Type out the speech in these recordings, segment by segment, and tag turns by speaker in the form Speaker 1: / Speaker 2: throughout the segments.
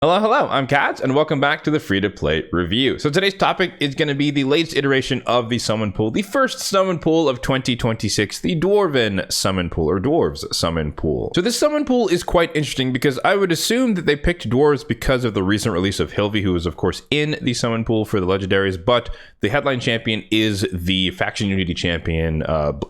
Speaker 1: Hello, I'm Kads, and welcome back to the free-to-play review. So today's topic is going to be the latest iteration of the summon pool, the first summon pool of 2026, the Dwarven summon pool, or Dwarves summon pool. So this summon pool is quite interesting because I would assume that they picked Dwarves because of the recent release of Hilvi, who is of course in the summon pool for the legendaries, but the headline champion is the faction unity champion,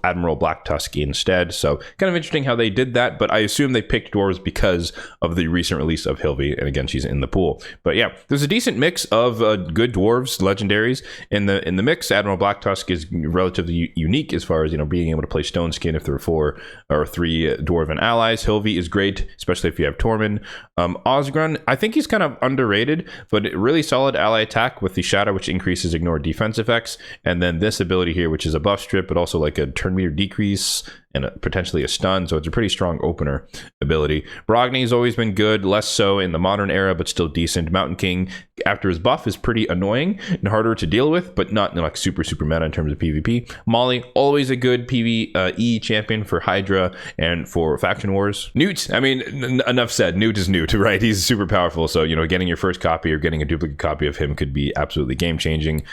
Speaker 1: Admiral Black Tusk instead. So kind of interesting how they did that, but I assume they picked Dwarves because of the recent release of Hilvi, and again, she's in the pool. But yeah, there's a decent mix of good Dwarves legendaries in the mix. Admiral Black Tusk is relatively unique as far as, you know, being able to play Stone Skin if there are 4 or 3 Dwarven allies. Hilvi is great, especially if you have Tormund. Osgron, I think he's kind of underrated, but really solid ally attack with the Shadow, which increases ignored defense effects, and then this ability here, which is a buff strip, but also like a turn meter decrease and potentially a stun, so it's a pretty strong opener ability. Brogni has always been good, less so in the modern era, but still decent. Mountain King, after his buff, is pretty annoying and harder to deal with, but not like super meta in terms of PvP. Molly, always a good PvE champion for Hydra and for Faction Wars. Newt, I mean, enough said. Newt is Newt, right? He's super powerful, so, you know, getting your first copy or getting a duplicate copy of him could be absolutely game-changing.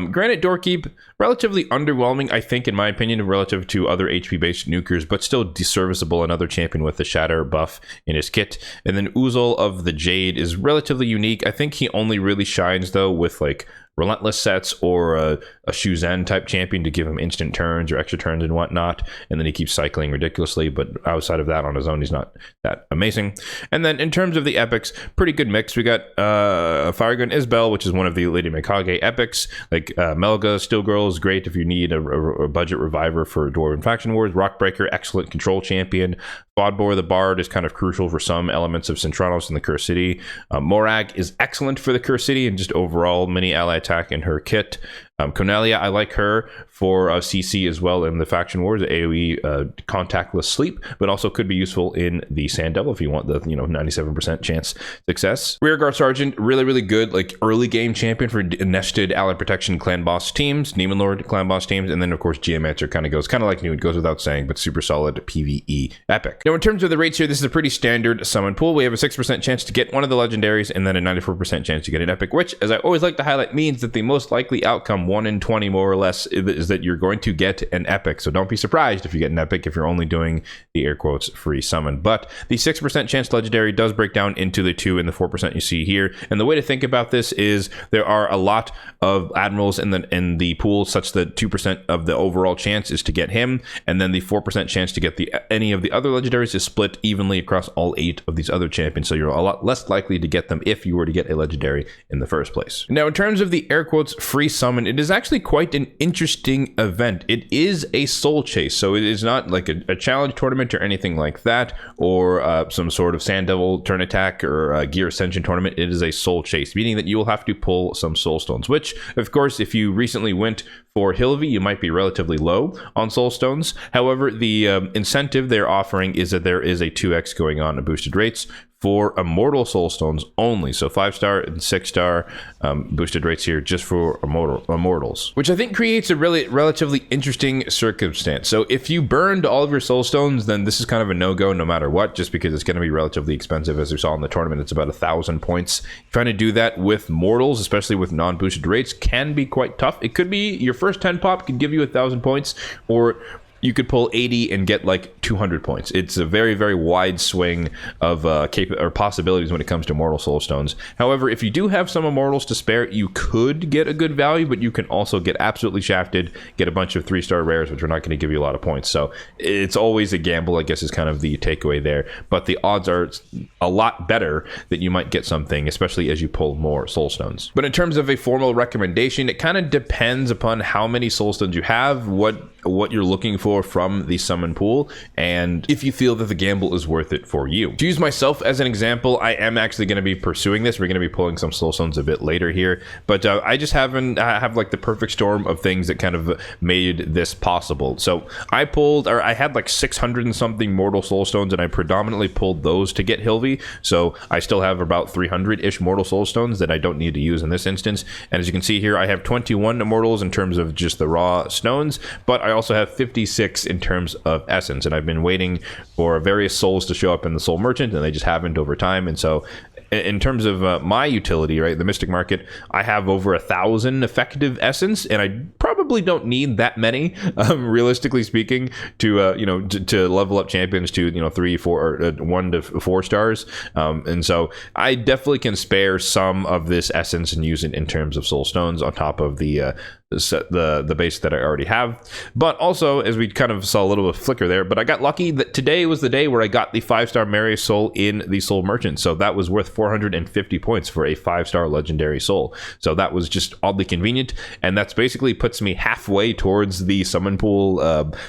Speaker 1: Granite Doorkeep, relatively underwhelming, I think, in my opinion, relative to other HP-based nukers, but still serviceable. Another champion with the Shatter buff in his kit. And then Uzul of the Jade is relatively unique. I think he only really shines, though, with like Relentless sets or a Shuzen type champion to give him instant turns or extra turns and whatnot, and then he keeps cycling ridiculously, but outside of that, on his own, he's not that amazing. And then in terms of the epics, pretty good mix. We got Firegun Isbel, which is one of the Lady Mikage epics, like Melga Steel Girl is great if you need a budget reviver for Dwarven Faction Wars. Rockbreaker, excellent control champion. Bodbor the Bard is kind of crucial for some elements of Centranos in the Curse City. Morag is excellent for the Curse City and just overall mini ally attack in her kit. Cornelia, I like her for CC as well in the Faction Wars, AoE contactless sleep, but also could be useful in the Sand Devil if you want the 97% chance success. Rearguard Sergeant, really good like early game champion for nested allied protection clan boss teams, Demon Lord clan boss teams, and then of course Geomancer kind of like New, it goes without saying, but super solid PvE epic. Now in terms of the rates here, this is a pretty standard summon pool. We have a 6% chance to get one of the legendaries and then a 94% chance to get an epic, which, as I always like to highlight, means that the most likely outcome, 1 in 20 more or less, is that you're going to get an epic. So don't be surprised if you get an epic if you're only doing the air quotes free summon. But the 6% chance legendary does break down into the 2 and the 4% you see here. And the way to think about this is there are a lot of admirals in the pool, such that 2% of the overall chance is to get him, and then the 4% chance to get any of the other legendaries is split evenly across all 8 of these other champions. So you're a lot less likely to get them if you were to get a legendary in the first place. Now in terms of the air quotes free summon, it is actually quite an interesting event. It is a soul chase, so it is not like a challenge tournament or anything like that, or some sort of Sand Devil turn attack or Gear Ascension tournament. It is a soul chase, meaning that you will have to pull some soul stones, which of course if you recently went for Hilvi, you might be relatively low on soul stones. However, the incentive they're offering is that there is a 2x going on at boosted rates for Immortal Soulstones only. So 5-star and 6-star boosted rates here just for Immortals, which I think creates a really relatively interesting circumstance. So if you burned all of your Soulstones, then this is kind of a no-go no matter what, just because it's going to be relatively expensive. As we saw in the tournament, it's about 1,000 points. Trying to do that with Mortals, especially with non-boosted rates, can be quite tough. It could be your first 10 pop could give you 1,000 points, or you could pull 80 and get like 200 points. It's a very wide swing of possibilities when it comes to Immortal Soulstones. However, if you do have some Immortals to spare, you could get a good value, but you can also get absolutely shafted, get a bunch of 3-star rares, which are not going to give you a lot of points. So it's always a gamble, I guess, is kind of the takeaway there. But the odds are a lot better that you might get something, especially as you pull more Soulstones. But in terms of a formal recommendation, it kind of depends upon how many Soulstones you have, what you're looking for from the summon pool, and if you feel that the gamble is worth it for you. To use myself as an example, I am actually going to be pursuing this. We're going to be pulling some Soulstones a bit later here, but I just have like the perfect storm of things that kind of made this possible. So I had like 600 and something Mortal Soulstones, and I predominantly pulled those to get Hilvi. So I still have about 300-ish Mortal Soulstones that I don't need to use in this instance. And as you can see here, I have 21 Immortals in terms of just the raw stones, but I also have 56 in terms of essence, and I've been waiting for various souls to show up in the Soul Merchant, and they just haven't over time. And so in terms of my utility, right, the Mystic Market, I have over 1,000 effective essence, and I probably don't need that many, realistically speaking, to to level up champions to 3, 4, or 1 to 4 stars. And so I definitely can spare some of this essence and use it in terms of soul stones on top of the base that I already have. But also, as we kind of saw a little bit of flicker there, but I got lucky that today was the day where I got the 5-star Marius Soul in the Soul Merchant. So that was worth 450 points for a 5-star legendary soul. So that was just oddly convenient, and that's basically puts me halfway towards the summon pool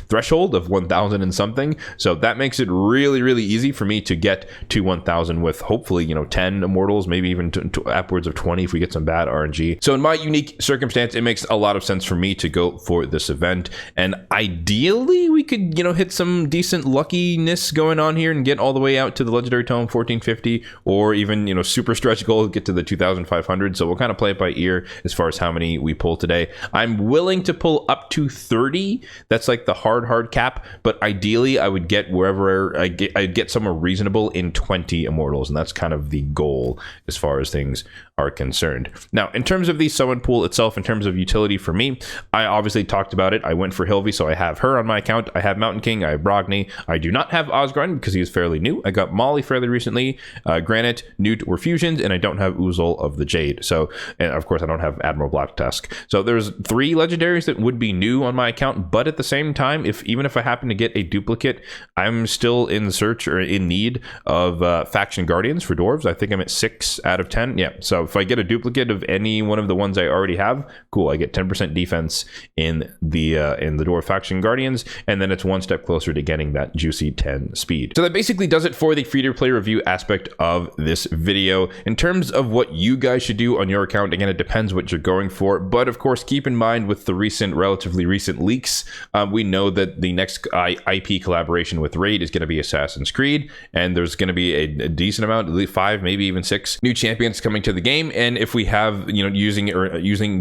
Speaker 1: threshold of 1,000 and something. So that makes it really, really easy for me to get to 1,000 with hopefully 10 immortals, maybe even upwards of 20 if we get some bad RNG. So in my unique circumstance, it makes a lot of sense for me to go for this event, and ideally we could hit some decent luckiness going on here and get all the way out to the legendary tome 1450, or even super stretch goal, get to the 2,500. So we'll kind of play it by ear as far as how many we pull today. I'm willing to pull up to 30. That's like the hard cap, but ideally I would get wherever I'd get somewhere reasonable in 20 immortals, and that's kind of the goal as far as things are concerned. Now, in terms of the summon pool itself, in terms of utility for me, I obviously talked about it. I went for Hilvi, so I have her on my account. I have Mountain King, I have Brogni. I do not have Osgrind because he is fairly new. I got Molly fairly recently. Granite, Newt were fusions, and I don't have Uzul of the Jade. So, and of course, I don't have Admiral Black Tusk. So there's 3 legendaries that would be new on my account, but at the same time, even if I happen to get a duplicate, I'm still in search or in need of Faction Guardians for Dwarves. I think I'm at 6 out of 10. Yeah, so if I get a duplicate of any one of the ones I already have, cool, I get 10% defense in the Dwarf Faction Guardians, and then it's one step closer to getting that juicy 10 speed. So that basically does it for the free-to-play review aspect of this video. In terms of what you guys should do on your account, again, it depends what you're going for, but of course, keep in mind with the relatively recent leaks, we know that the next IP collaboration with Raid is going to be Assassin's Creed, and there's going to be a decent amount, at least 5, maybe even 6 new champions coming to the game. And if we have using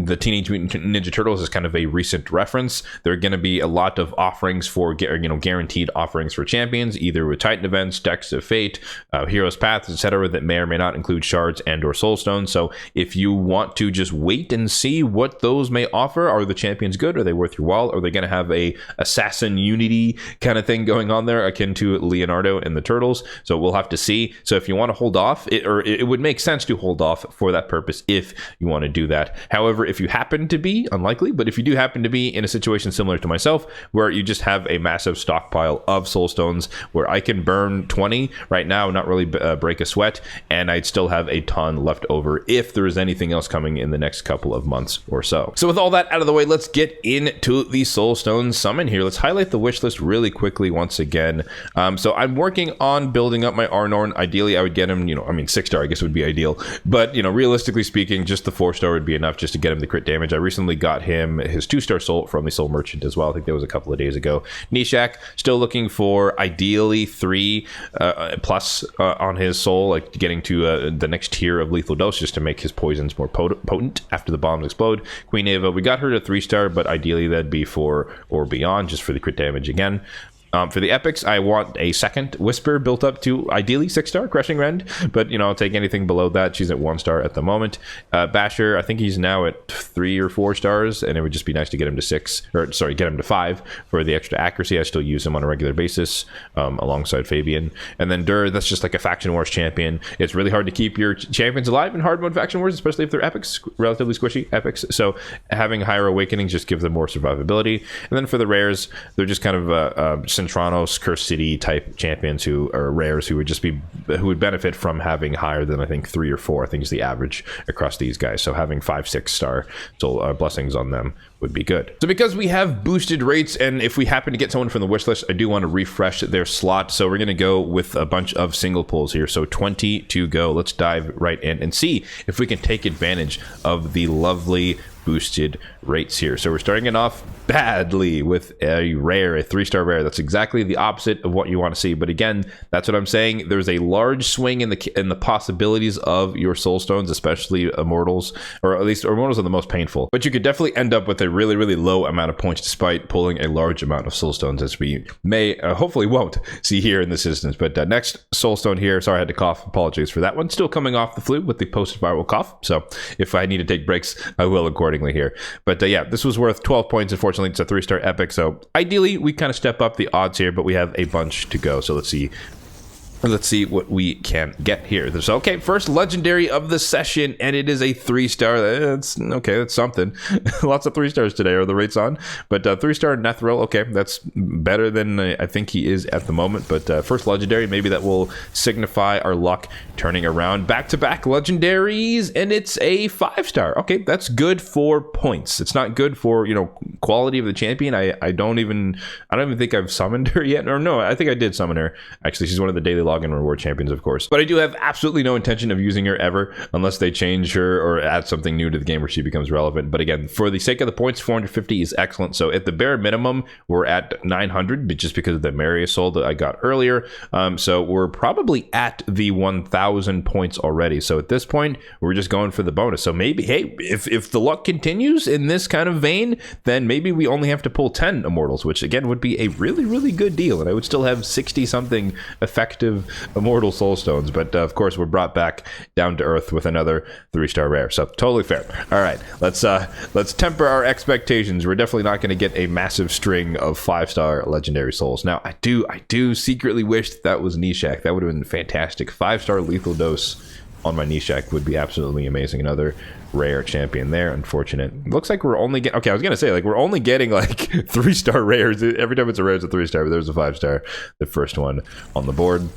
Speaker 1: the Teenage Mutant Ninja Turtles as kind of a recent reference, there are going to be a lot of offerings for guaranteed offerings for champions, either with Titan events, Decks of Fate, Heroes Paths, etc., that may or may not include shards and or soul stones. So if you want to just wait and see what those may offer, are the champions good? Are they worth your while? Are they going to have a assassin unity kind of thing going on there akin to Leonardo and the Turtles? So we'll have to see. So if you want to hold off, it would make sense to hold off for that purpose if you want to do that. However, if you happen to be, unlikely, but if you do happen to be in a situation similar to myself where you just have a massive stockpile of soul stones where I can burn 20 right now, not really break a sweat, and I'd still have a ton left over if there is anything else coming in the next couple of months or so. So with all that out of the way, let's get into the Soulstone Summon here. Let's highlight the wish list really quickly once again. So I'm working on building up my Arnorn. Ideally, I would get him, 6-star I guess would be ideal, but realistically speaking, just the 4-star would be enough just to get him the crit damage. I recently got him his 2-star soul from the Soul Merchant as well. I think that was a couple of days ago. Nishak, still looking for ideally 3 plus on his soul, like getting to the next tier of lethal dose just to make his poisons more potent after the bombs explode. Queen Ava, we got her to 3-star, but ideally that'd be 4 or beyond just for the crit damage again. For the epics, I want a second Whisper built up to ideally 6-star Crushing Rend, but I'll take anything below that. She's at 1-star at the moment. Basher, I think he's now at 3 or 4 stars, and it would just be nice to get him to get him to 5 for the extra accuracy. I still use him on a regular basis alongside Fabian. And then Dur, that's just like a Faction Wars champion. It's really hard to keep your champions alive in hard mode Faction Wars, especially if they're epics, relatively squishy epics. So having higher awakenings just gives them more survivability. And then for the rares, they're just kind of Centranos, Curse City type champions who are rares who would benefit from having higher than I think 3 or 4. I think is the average across these guys. So having 5, 6-star blessings on them would be good. So because we have boosted rates, and if we happen to get someone from the wish list, I do want to refresh their slot. So we're going to go with a bunch of single pulls here. So 20 to go. Let's dive right in and see if we can take advantage of the lovely boosted rates here. So we're starting it off badly with a rare, a 3-star rare. That's exactly the opposite of what you want to see. But again, that's what I'm saying. There's a large swing in the possibilities of your Soulstones, especially Immortals, or at least Immortals are the most painful. But you could definitely end up with a really, really low amount of points despite pulling a large amount of Soulstones, as we may, hopefully won't see here in this instance. But next Soulstone here, sorry I had to cough, apologies for that one. Still coming off the flu with the post-viral cough. So if I need to take breaks, I will accordingly here. But yeah, this was worth 12 points. Unfortunately, it's a 3-star epic. So ideally, we kind of step up the odds here, but we have a bunch to go. So let's see what we can get here. So, okay, first legendary of the session, and it is a 3-star. That's okay, that's something. Lots of 3-stars today are the rates on, but 3-star Nethril, okay, that's better than I think he is at the moment. But first legendary, maybe that will signify our luck turning around. Back-to-back legendaries, and it's a 5-star. Okay, that's good for points. It's not good for, you know, quality of the champion. I don't even think I've summoned her yet, or no, I think I did summon her. Actually, she's one of the daily login reward champions, of course, but I do have absolutely no intention of using her ever unless they change her or add something new to the game where she becomes relevant. But again, for the sake of the points, 450 is excellent. So at the bare minimum, we're at 900, but just because of the Marius Soul that I got earlier. So we're probably at the 1000 points already. So at this point, we're just going for the bonus. So maybe, hey, if the luck continues in this kind of vein, then maybe we only have to pull 10 Immortals, which again would be a really, really good deal. And I would still have 60 something effective Immortal Soulstones, but of course we're brought back down to earth with another 3-star rare, so totally fair. All right, let's temper our expectations. We're definitely not going to get a massive string of 5-star legendary souls. Now I do secretly wish that was Nishak. That would have been fantastic. 5-star lethal dose on my Nishak would be absolutely amazing. Another rare champion there. Unfortunate. Looks like we're only getting, okay, I was gonna say, like, we're only getting like 3-star rares. Every time it's a rare, it's a 3-star, but there's a 5-star, the first one on the board.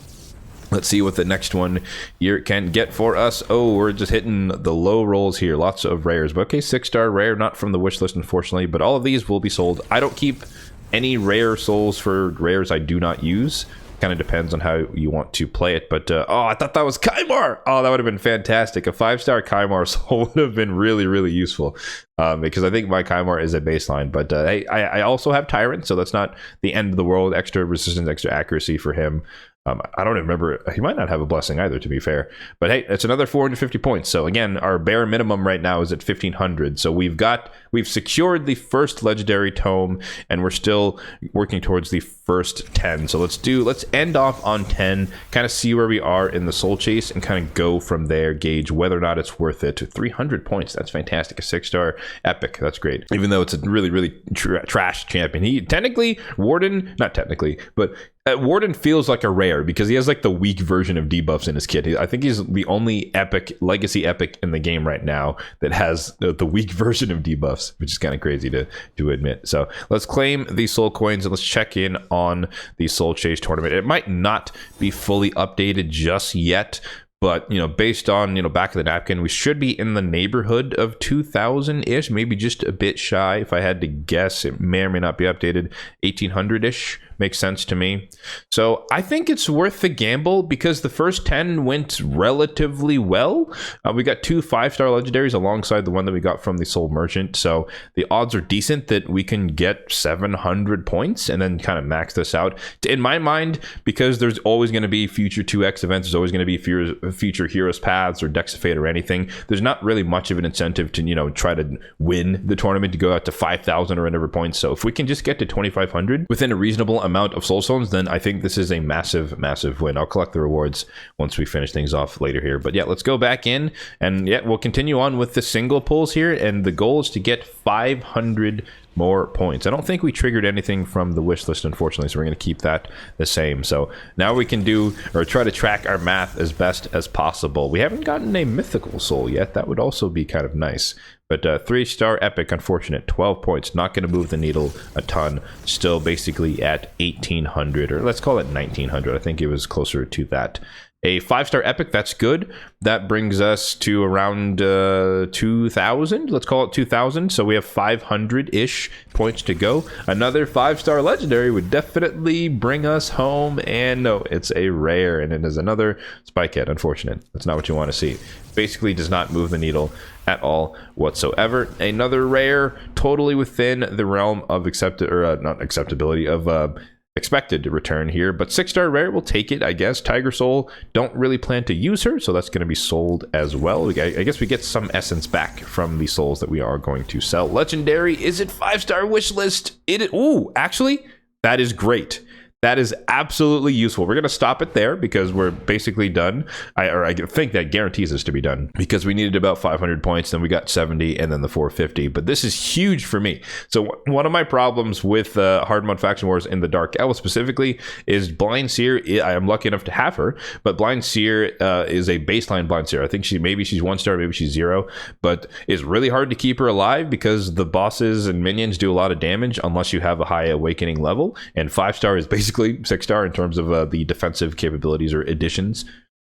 Speaker 1: Let's see what the next one here can get for us. Oh, we're just hitting the low rolls here. Lots of rares. But okay, 6-star rare, not from the wish list, unfortunately, but all of these will be sold. I don't keep any rare souls for rares I do not use. Kind of depends on how you want to play it. But oh, I thought that was Kymar. Oh, that would have been fantastic. A 5-star Kymar soul would have been really, really useful. Because I think my Kymar is a baseline. But I also have Tyrant, so that's not the end of the world. Extra resistance, extra accuracy for him. I don't remember. He might not have a blessing either, to be fair. But hey, it's another 450 points. So again, our bare minimum right now is at 1500. So we've secured the first legendary tome, and we're still working towards the first 10. So let's end off on 10, kind of see where we are in the soul chase, and kind of go from there, gauge whether or not it's worth it. 300 points. That's fantastic. A 6-star epic. That's great. Even though it's a really, really trash champion. He technically, Warden, not technically, but Warden feels like a rare because he has like the weak version of debuffs in his kit. I think he's the only epic, legacy epic in the game right now that has the weak version of debuffs, which is kind of crazy to admit. So let's claim these soul coins and let's check in on the Soul Chase tournament. It might not be fully updated just yet, but, you know, based on, you know, back of the napkin, we should be in the neighborhood of 2,000-ish, maybe just a bit shy. If I had to guess, it may or may not be updated. 1,800-ish makes sense to me. So I think it's worth the gamble because the first 10 went relatively well. We got 2 5-star legendaries alongside the one that we got from the Soul Merchant. So the odds are decent that we can get 700 points and then kind of max this out. In my mind, because there's always going to be future 2x events, there's always going to be future Heroes Paths or Decks of Fate or anything. There's not really much of an incentive to, you know, try to win the tournament to go out to 5,000 or whatever points. So if we can just get to 2,500 within a reasonable amount of Soulstones, then I think this is a massive win. I'll collect the rewards once we finish things off later here, but yeah, let's go back in and yeah, we'll continue on with the single pulls here, and the goal is to get 500 more points. I don't think we triggered anything from the wish list, unfortunately, so we're going to keep that the same. So now we can do, or try to track our math as best as possible. We haven't gotten a mythical soul yet. That would also be kind of nice. But 3-star epic, unfortunate, 12 points, not going to move the needle a ton. Still basically at 1,800, or let's call it 1,900. I think it was closer to that. A 5-star epic, that's good. That brings us to around 2,000. Let's call it 2,000. So we have 500-ish points to go. Another 5-star legendary would definitely bring us home. And no, it's a rare, and it is another spike head. Unfortunate. That's not what you want to see. Basically does not move the needle at all whatsoever. Another rare, totally within the realm of not acceptability of expected to return here, but 6-star rare, we'll take it, I guess. Tiger Soul, don't really plan to use her, so that's going to be sold as well. I guess we get some essence back from the souls that we are going to sell. Legendary, is it 5-star wish list? Ooh, actually, that is great. That is absolutely useful. We're going to stop it there because we're basically done. I think that guarantees us to be done because we needed about 500 points, then we got 70, and then the 450. But this is huge for me. So one of my problems with hard mode faction wars in the Dark Elf specifically is Blind Seer. I am lucky enough to have her, but Blind Seer is a baseline Blind Seer. I think maybe she's 1-star, maybe she's 0, but it's really hard to keep her alive because the bosses and minions do a lot of damage unless you have a high awakening level, and 5-star is basically 6-star in terms of the defensive capabilities or additions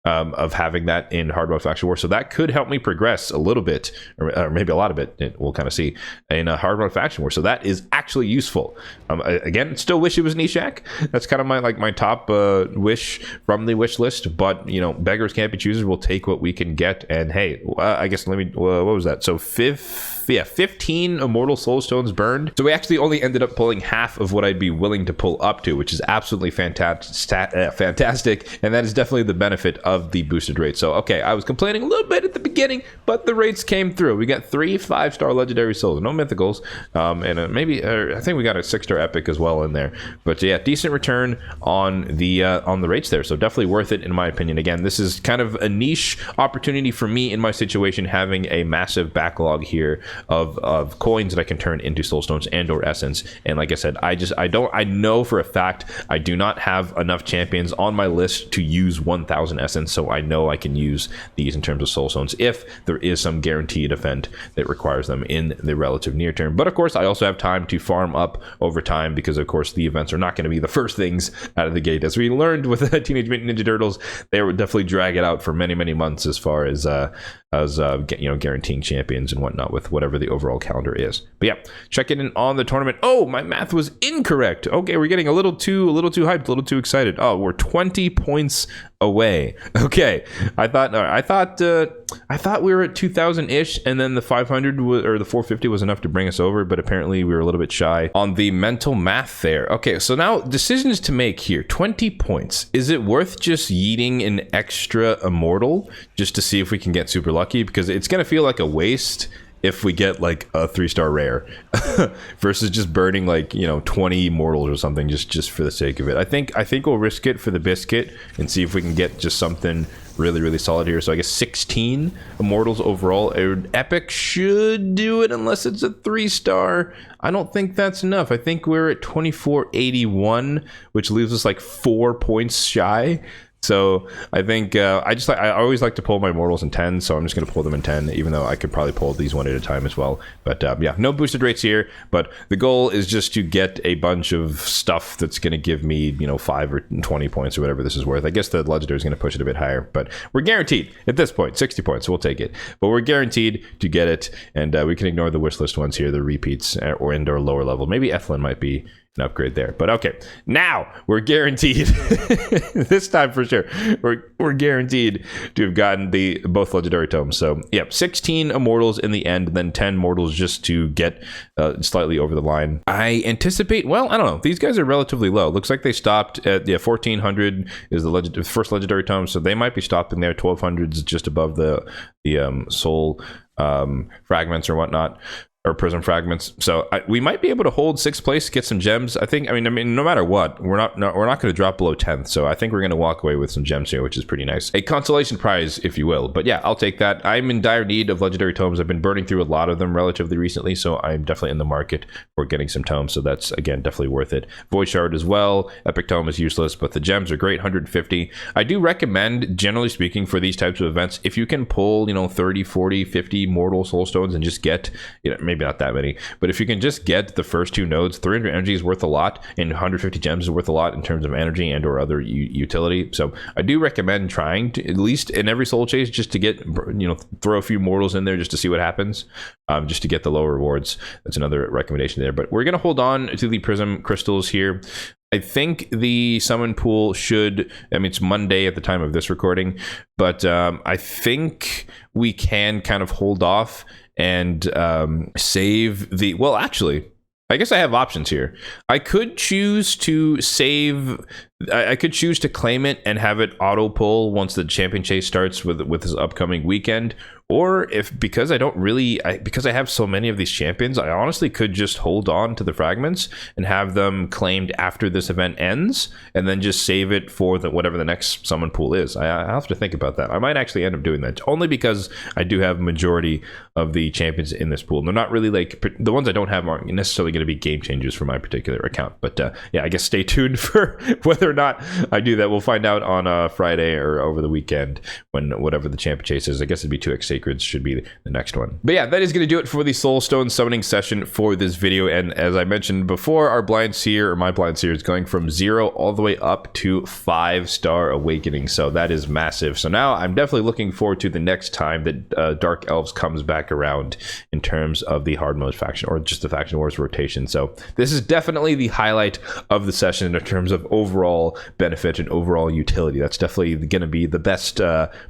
Speaker 1: of having that in hard mode faction war. So that could help me progress a little bit, or maybe a lot of it, we'll kind of see, in a hard mode faction war. So that is actually useful. Again, still wish it was Nishak. That's kind of my top wish from the wish list, but you know, beggars can't be choosers. We'll take what we can get. And hey, I guess what was that? So 15 Immortal Soulstones burned. So we actually only ended up pulling half of what I'd be willing to pull up to, which is absolutely fantastic. And that is definitely the benefit of the boosted rate. So, okay, I was complaining a little bit at the beginning, but the rates came through. We got 3 5-star legendary souls, no mythicals, and maybe I think we got a 6-star epic as well in there. But yeah, decent return on the rates there. So definitely worth it in my opinion. Again, this is kind of a niche opportunity for me in my situation, having a massive backlog here of coins that I can turn into soulstones and or essence. And like I said, I know for a fact I do not have enough champions on my list to use 1000 essence, so I know I can use these in terms of soulstones if there is some guaranteed event that requires them in the relative near term. But of course, I also have time to farm up over time because of course the events are not going to be the first things out of the gate. As we learned with Teenage Mutant Ninja Turtles, they would definitely drag it out for many months as far as guaranteeing champions and whatnot with whatever the overall calendar is. But yeah, checking in on the tournament. Oh, my math was incorrect. Okay, we're getting a little too hyped, a little too excited. Oh, we're 20 points away. Okay, I thought we were at 2,000 ish, and then the 500 or the 450 was enough to bring us over, but apparently we were a little bit shy on the mental math there. Okay, so now decisions to make here. 20 points. Is it worth just yeeting an extra immortal just to see if we can get super lucky? Because it's gonna feel like a waste if we get like a 3-star rare versus just burning 20 immortals or something just for the sake of it. I think we'll risk it for the biscuit and see if we can get just something really solid here. So I guess 16 immortals overall. An epic should do it unless it's a 3-star. I don't think that's enough. I think we're at 2481, which leaves us like 4 points shy. So I think I always like to pull my mortals in 10, so I'm just going to pull them in 10, even though I could probably pull these one at a time as well. But yeah, no boosted rates here, but the goal is just to get a bunch of stuff that's going to give me 5 or 20 points or whatever this is worth. I guess the legendary is going to push it a bit higher, but we're guaranteed at this point 60 points, so we'll take it. But we're guaranteed to get it, and we can ignore the wish list ones here, the repeats or indoor lower level. Maybe Ethlin might be an upgrade there, but okay, now we're guaranteed this time for sure we're guaranteed to have gotten both legendary tomes. So yeah, 16 immortals in the end, and then 10 mortals just to get slightly over the line. I anticipate, well, I don't know, these guys are relatively low. Looks like they stopped at 1400 is the first legendary tome, so they might be stopping there. 1200 is just above the soul fragments or whatnot, or Prism Fragments. So we might be able to hold 6th place, get some gems. I mean, no matter what, we're not going to drop below 10th. So I think we're going to walk away with some gems here, which is pretty nice. A consolation prize, if you will. But yeah, I'll take that. I'm in dire need of legendary tomes. I've been burning through a lot of them relatively recently, so I'm definitely in the market for getting some tomes. So that's, again, definitely worth it. Void Shard as well. Epic Tome is useless, but the gems are great, 150. I do recommend, generally speaking, for these types of events, if you can pull, 30, 40, 50 Mortal Soulstones and just get, maybe not that many, but if you can just get the first 2 nodes, 300 energy is worth a lot, and 150 gems is worth a lot in terms of energy and or other utility. So I do recommend trying to, at least in every soul chase, just to get, throw a few mortals in there just to see what happens, just to get the lower rewards. That's another recommendation there. But we're going to hold on to the Prism crystals here. I think the summon pool should, I mean, it's Monday at the time of this recording, but I think we can kind of hold off and save the, well, actually, I guess I have options here. I could choose to save, I could choose to claim it and have it auto pull once the champion chase starts with this upcoming weekend. Or if, because I don't really, because I have so many of these champions, I honestly could just hold on to the fragments and have them claimed after this event ends, and then just save it for whatever the next summon pool is. I have to think about that. I might actually end up doing that, only because I do have majority of the champions in this pool. They're not really like, the ones I don't have aren't necessarily going to be game changers for my particular account. But yeah, I guess stay tuned for whether or not I do that. We'll find out on Friday or over the weekend when whatever the champion chase is. I guess it'd be 2x Sacreds should be the next one. But yeah, that is going to do it for the Soulstone summoning session for this video. And as I mentioned before, our blind seer, or my blind seer, is going from 0 all the way up to 5-star awakening. So that is massive. So now I'm definitely looking forward to the next time that Dark Elves comes back around in terms of the hard mode faction, or just the faction wars rotation. So this is definitely the highlight of the session in terms of overall benefit and overall utility. That's definitely going to be the best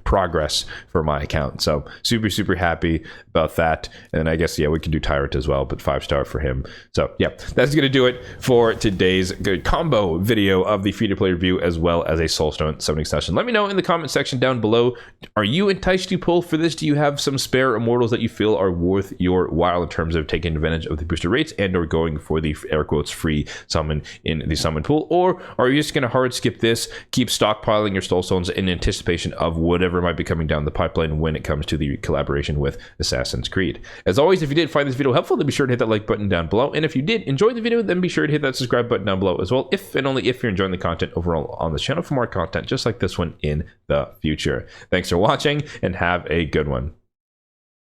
Speaker 1: progress for my account. So super happy about that. And I guess, yeah, we can do Tyrant as well, but 5-star for him. So yeah, that's going to do it for today's good combo video of the free-to-play review, as well as a Soulstone summoning session. Let me know in the comment section down below, are you enticed to pull for this? Do you have some spare immortals that you feel are worth your while in terms of taking advantage of the booster rates and or going for the air quotes free summon in the summon pool? Or are you just going to hard skip this, keep stockpiling your Soulstones in anticipation of whatever might be coming down the pipeline when it comes to the collaboration with Assassin's Creed? As always, if you did find this video helpful, then be sure to hit that like button down below. And if you did enjoy the video, then be sure to hit that subscribe button down below as well, if and only if you're enjoying the content overall on this channel, for more content just like this one in the future. Thanks for watching, and have a good one.